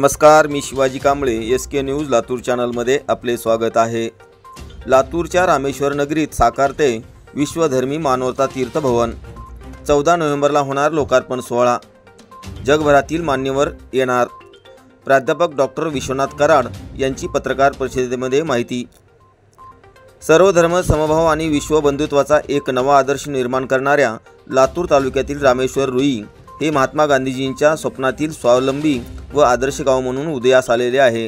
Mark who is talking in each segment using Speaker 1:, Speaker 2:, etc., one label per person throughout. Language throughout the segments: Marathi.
Speaker 1: नमस्कार, मी शिवाजी कांबळे, SK न्यूज लातूर चॅनलमध्ये आपले स्वागत आहे। लातूरच्या रामेश्वर नगरीत साकारते विश्वधर्मी मानवता तीर्थ भवन। 14 नोव्हेंबरला होणार लोकार्पण सोहळा। जगभरातील मान्यवर येणार। प्राध्यापक डॉक्टर विश्वनाथ कराड यांची पत्रकार परिषदेमध्ये माहिती। सर्व धर्म समभाव आणि विश्व बंधुत्वाचा एक नवा आदर्श निर्माण करणाऱ्या लातूर तालुक्यातील रामेश्वर रुई हे महात्मा गांधीजींच्या स्वप्नातील स्वावलंबी व आदर्श गाव म्हणून उदयास आलेले आहे।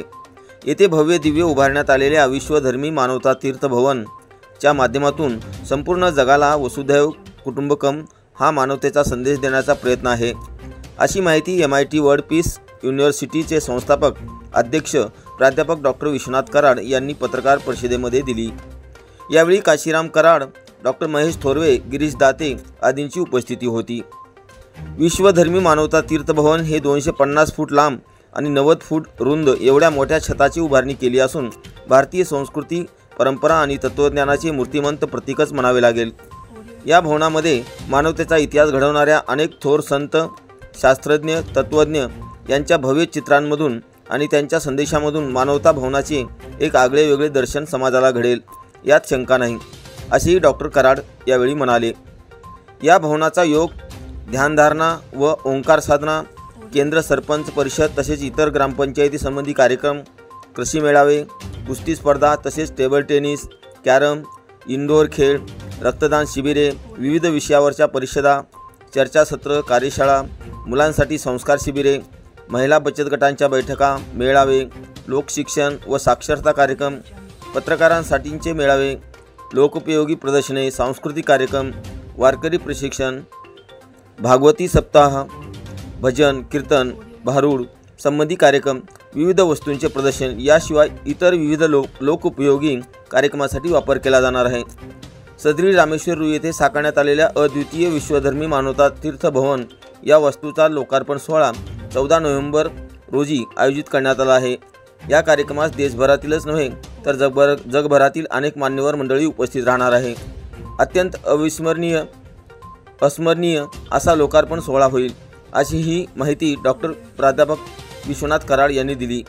Speaker 1: येथे भव्य दिव्य उभारण्यात आलेल्या विश्वधर्मी मानवता तीर्थ भवन च्या माध्यमातून संपूर्ण जगाला वसुधैव कुटुंबकम हा मानवतेचा संदेश देण्याचा प्रयत्न आहे, अशी माहिती MIT वर्ल्ड पीस युनिव्हर्सिटीचे संस्थापक अध्यक्ष प्राध्यापक डॉक्टर विश्वनाथ कराड यांनी पत्रकार परिषदेमध्ये दिली। यावेळी काशीराम कराड, डॉक्टर महेश थोरवे, गिरीश दाते आदींची उपस्थिती होती। विश्वधर्मी मानवता तीर्थ भवन हे 250 फूट लांब आणि 90 फूट रुंद एवढ्या मोठ्या छताची उभारणी केली असून भारतीय संस्कृती, परंपरा आणि तत्त्वज्ञानाचे मूर्तिमंत प्रतीकच म्हणावे लागेल। या भवनामध्ये मानवतेचा इतिहास घडवणाऱ्या अनेक थोर संत, शास्त्रज्ञ, तत्त्वज्ञ यांच्या भव्य चित्रांमधून आणि त्यांच्या संदेशामधून मानवता भवनाचे एक आगळेवेगळे दर्शन समाजाला घडेल यात शंका नाही, असेही डॉक्टर कराड यावेळी म्हणाले। या भवनाचा योग, ध्यानधारणा व ओंकार साधना, केंद्र सरपंच परिषद तसेच इतर ग्रामपंचायती संबंधी कार्यक्रम, कृषी मेळावे, कुस्ती स्पर्धा तसेच टेबल टेनिस, कॅरम, इंडोर खेळ, रक्तदान शिबिरे, विविध विषयावरच्या परिषदा, चर्चासत्र, कार्यशाळा, मुलांसाठी संस्कार शिबिरे, महिला बचत गटांच्या बैठका, मेळावे, लोकशिक्षण व साक्षरता कार्यक्रम, पत्रकारांसाठीचे मेळावे, लोकोपयोगी प्रदर्शने, सांस्कृतिक कार्यक्रम, वारकरी प्रशिक्षण, भागवती सप्ताह, भजन, कीर्तन, भारूड संबंधी कार्यक्रम, विविध वस्तूंचे प्रदर्शन याशिवाय इतर विविध लोकोपयोगी कार्यक्रमासाठी वापर केला जाणार आहे। सदरी रामेश्वर रुई येथे साकारण्यात आलेल्या अद्वितीय विश्वधर्मी मानवता तीर्थ भवन या वास्तूचा लोकार्पण सोहळा 14 नोव्हेंबर रोजी आयोजित करण्यात आला आहे। या कार्यक्रमास देशभरातीलच नव्हे तर जगभरातील अनेक मान्यवर मंडळी उपस्थित राहणार आहे। अत्यंत अस्मरणीय असा लोकार्पण सोहळा होईल, अशी ही माहिती डॉक्टर प्राध्यापक विश्वनाथ कराड यांनी दिली।